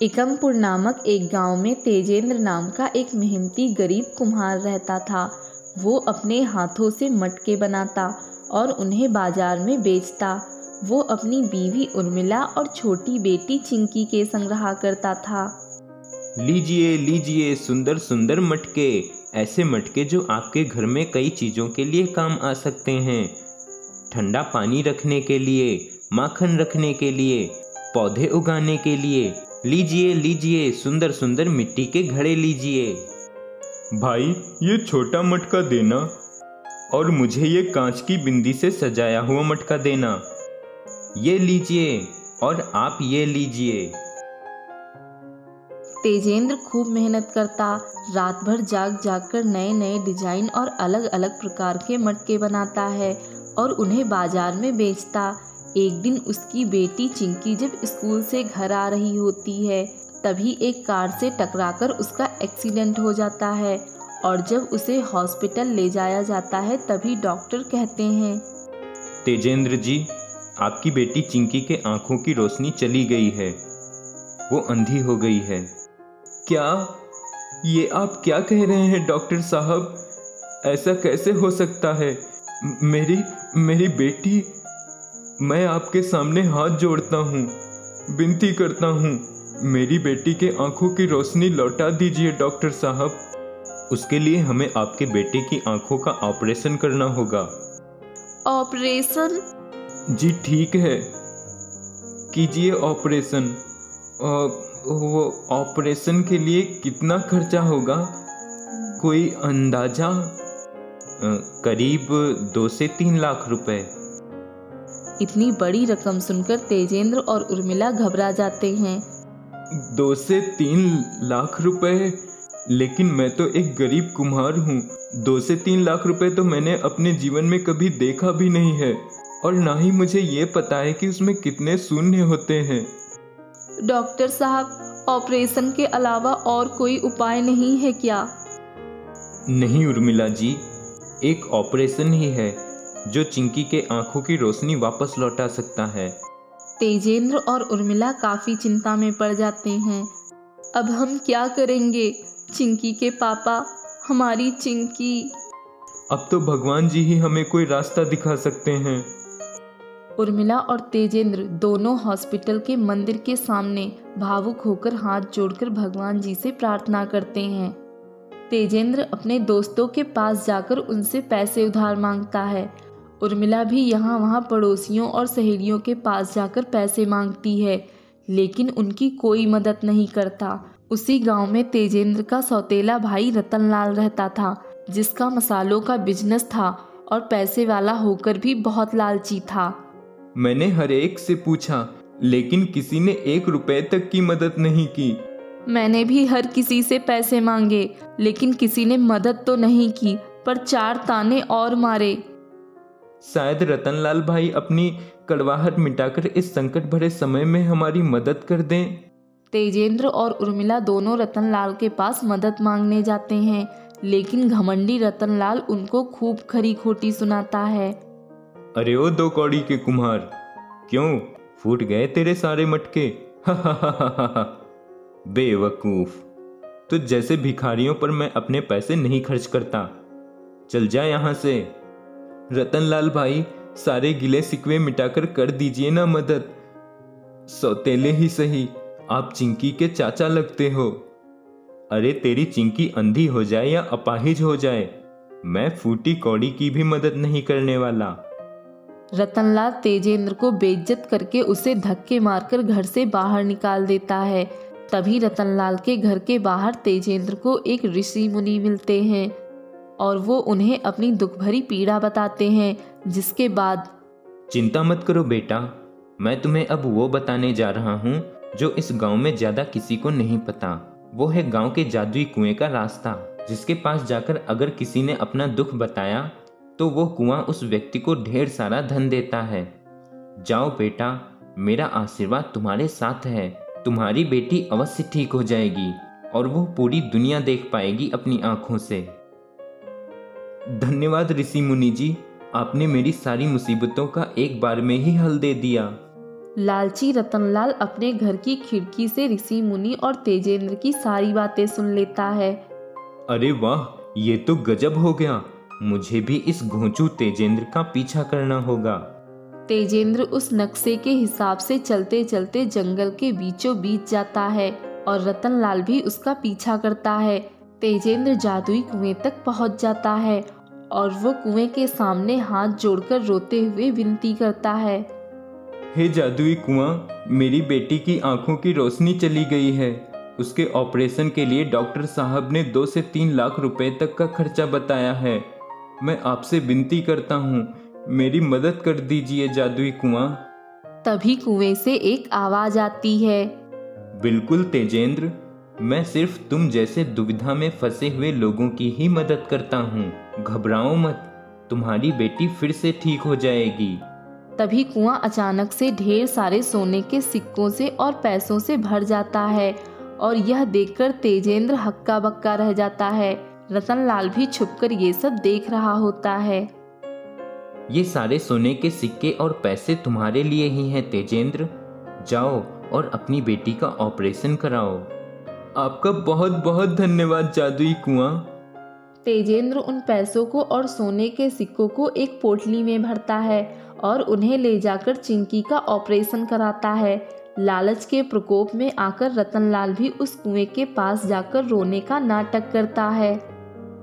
एकमपुर नामक एक गांव में तेजेंद्र नाम का एक मेहनती गरीब कुम्हार रहता था। वो अपने हाथों से मटके बनाता और उन्हें बाजार में बेचता। वो अपनी बीवी उर्मिला और छोटी बेटी चिंकी के संग रहा करता था। लीजिए लीजिए सुंदर सुंदर मटके, ऐसे मटके जो आपके घर में कई चीज़ों के लिए काम आ सकते हैं। ठंडा पानी रखने के लिए, माखन रखने के लिए, पौधे उगाने के लिए। लीजिए लीजिए सुंदर सुंदर मिट्टी के घड़े लीजिए। भाई ये छोटा मटका देना और मुझे ये कांच की बिंदी से सजाया हुआ मटका देना। ये लीजिए और आप ये लीजिए। तेजेंद्र खूब मेहनत करता, रात भर जाग जाग कर नए नए डिजाइन और अलग अलग प्रकार के मटके बनाता है और उन्हें बाजार में बेचता। एक दिन उसकी बेटी चिंकी जब स्कूल से घर आ रही होती है, तभी एक कार से टकराकर उसका एक्सीडेंट हो जाता है और जब उसे हॉस्पिटल ले जाया जाता है तभी डॉक्टर कहते हैं, तेजेंद्र जी, आपकी बेटी चिंकी के आंखों की रोशनी चली गई है, वो अंधी हो गई है। क्या? ये आप क्या कह रहे हैं डॉक्टर साहब? ऐसा कैसे हो सकता है? मेरी बेटी, मैं आपके सामने हाथ जोड़ता हूँ, विनती करता हूँ, मेरी बेटी के आंखों की रोशनी लौटा दीजिए डॉक्टर साहब। उसके लिए हमें आपके बेटे की आंखों का ऑपरेशन करना होगा। ऑपरेशन? जी ठीक है, कीजिए ऑपरेशन। वो ऑपरेशन के लिए कितना खर्चा होगा, कोई अंदाजा? करीब 2 से 3 लाख रुपए। इतनी बड़ी रकम सुनकर तेजेंद्र और उर्मिला घबरा जाते हैं। 2 से 3 लाख रुपए? लेकिन मैं तो एक गरीब कुम्हार हूँ। 2 से 3 लाख रुपए तो मैंने अपने जीवन में कभी देखा भी नहीं है और ना ही मुझे ये पता है कि उसमें कितने शून्य होते हैं। डॉक्टर साहब, ऑपरेशन के अलावा और कोई उपाय नहीं है क्या? नहीं उर्मिला जी, एक ऑपरेशन ही है जो चिंकी के आंखों की रोशनी वापस लौटा सकता है। तेजेंद्र और उर्मिला काफी चिंता में पड़ जाते हैं। अब हम क्या करेंगे? चिंकी के पापा, हमारी चिंकी। अब तो भगवान जी ही हमें कोई रास्ता दिखा सकते हैं। उर्मिला और तेजेंद्र दोनों हॉस्पिटल के मंदिर के सामने भावुक होकर हाथ जोड़कर भगवान जी से प्रार्थना करते हैं। तेजेंद्र अपने दोस्तों के पास जाकर उनसे पैसे उधार मांगता है। उर्मिला भी यहाँ वहाँ पड़ोसियों और सहेलियों के पास जाकर पैसे मांगती है, लेकिन उनकी कोई मदद नहीं करता। उसी गांव में तेजेंद्र का सौतेला भाई रतनलाल रहता था, जिसका मसालों का बिजनेस था और पैसे वाला होकर भी बहुत लालची था। मैंने हर एक से पूछा, लेकिन किसी ने 1 रुपए तक की मदद नहीं की। मैंने भी हर किसी से पैसे मांगे, लेकिन किसी ने मदद तो नहीं की, पर 4 ताने और मारे। शायद रतनलाल भाई अपनी कड़वाहट मिटाकर इस संकट भरे समय में हमारी मदद कर दें। तेजेंद्र और उर्मिला दोनों रतनलाल के पास मदद मांगने जाते हैं, लेकिन घमंडी रतनलाल उनको खूब खरी खोटी सुनाता है। अरे ओ 2 कौड़ी के कुम्हार, क्यों फूट गए तेरे सारे मटके? बेवकूफ, तो जैसे भिखारियों पर मैं अपने पैसे नहीं खर्च करता, चल जा यहाँ से। रतनलाल भाई, सारे गिले शिकवे मिटाकर कर दीजिए ना मदद। सौतेले ही सही, आप चिंकी के चाचा लगते हो। अरे तेरी चिंकी अंधी हो जाए या अपाहिज हो जाए, मैं फूटी कौड़ी की भी मदद नहीं करने वाला। रतनलाल तेजेंद्र को बेइज्जत करके उसे धक्के मारकर घर से बाहर निकाल देता है। तभी रतनलाल के घर के बाहर तेजेंद्र को एक ऋषि मुनि मिलते हैं और वो उन्हें अपनी दुख भरी पीड़ा बताते हैं, जिसके बाद, चिंता मत करो बेटा, मैं तुम्हें अब वो बताने जा रहा हूँ जो इस गांव में ज्यादा किसी को नहीं पता। वो है गांव के जादुई कुएं का रास्ता, जिसके पास जाकर अगर किसी ने अपना दुख बताया तो वो कुआं उस व्यक्ति को ढेर सारा धन देता है। जाओ बेटा, मेरा आशीर्वाद तुम्हारे साथ है। तुम्हारी बेटी अवश्य ठीक हो जाएगी और वो पूरी दुनिया देख पाएगी अपनी आंखों से। धन्यवाद ऋषि मुनि जी, आपने मेरी सारी मुसीबतों का एक बार में ही हल दे दिया। लालची रतनलाल अपने घर की खिड़की से ऋषि मुनि और तेजेंद्र की सारी बातें सुन लेता है। अरे वाह, ये तो गजब हो गया। मुझे भी इस घोंचू तेजेंद्र का पीछा करना होगा। तेजेंद्र उस नक्शे के हिसाब से चलते चलते जंगल के बीचों बीच जाता है और रतनलाल भी उसका पीछा करता है। तेजेंद्र जादुई कुएं तक पहुंच जाता है और वो कुएं के सामने हाथ जोड़कर रोते हुए विनती करता है। हे जादुई कुआं, मेरी बेटी की आंखों की रोशनी चली गई है। उसके ऑपरेशन के लिए डॉक्टर साहब ने 2 से 3 लाख रुपए तक का खर्चा बताया है। मैं आपसे विनती करता हूँ, मेरी मदद कर दीजिए जादुई कुआं। तभी कुएं से एक आवाज आती है। बिल्कुल तेजेंद्र, मैं सिर्फ तुम जैसे दुविधा में फंसे हुए लोगों की ही मदद करता हूँ। घबराओ मत, तुम्हारी बेटी फिर से ठीक हो जाएगी। तभी कुआं अचानक से ढेर सारे सोने के सिक्कों से और पैसों से भर जाता है और यह देखकर तेजेंद्र हक्का बक्का रह जाता है। रतनलाल भी छुपकर ये सब देख रहा होता है। ये सारे सोने के सिक्के और पैसे तुम्हारे लिए ही हैं तेजेंद्र। जाओ और अपनी बेटी का ऑपरेशन कराओ। आपका बहुत बहुत धन्यवाद जादुई कुआं। तेजेंद्र उन पैसों को और सोने के सिक्कों को एक पोटली में भरता है और उन्हें ले जाकर चिंकी का ऑपरेशन कराता है। लालच के प्रकोप में आकर रतनलाल भी उस कुएं के पास जाकर रोने का नाटक करता है।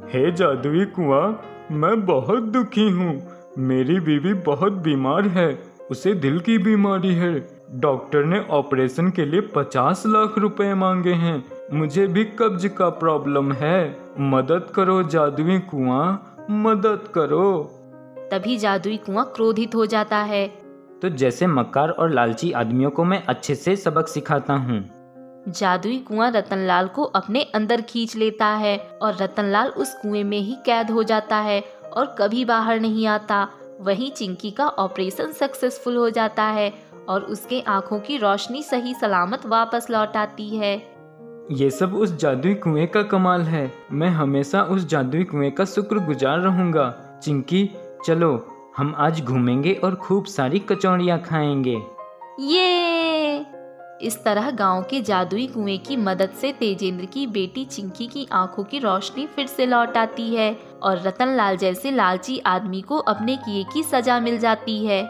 हे जादुई कुआं, मैं बहुत दुखी हूँ। मेरी बीवी बहुत बीमार है, उसे दिल की बीमारी है। डॉक्टर ने ऑपरेशन के लिए 50 लाख रुपए मांगे हैं। मुझे भी कब्ज का प्रॉब्लम है। मदद करो जादुई कुआं, मदद करो। तभी जादुई कुआं क्रोधित हो जाता है। तो जैसे मक्कार और लालची आदमियों को मैं अच्छे से सबक सिखाता हूँ। जादुई कुआं रतनलाल को अपने अंदर खींच लेता है और रतनलाल उस कुएं में ही कैद हो जाता है और कभी बाहर नहीं आता। वहीं चिंकी का ऑपरेशन सक्सेसफुल हो जाता है और उसके आंखों की रोशनी सही सलामत वापस लौट आती है। ये सब उस जादुई कुएं का कमाल है। मैं हमेशा उस जादुई कुएं का शुक्रगुजार रहूंगा। चिंकी, चलो हम आज घूमेंगे और खूब सारी कचौड़ियाँ खाएंगे। ये इस तरह गांव के जादुई कुएं की मदद से तेजेंद्र की बेटी चिंकी की आंखों की रोशनी फिर से लौट आती है और रतनलाल जैसे लालची आदमी को अपने किए की सजा मिल जाती है।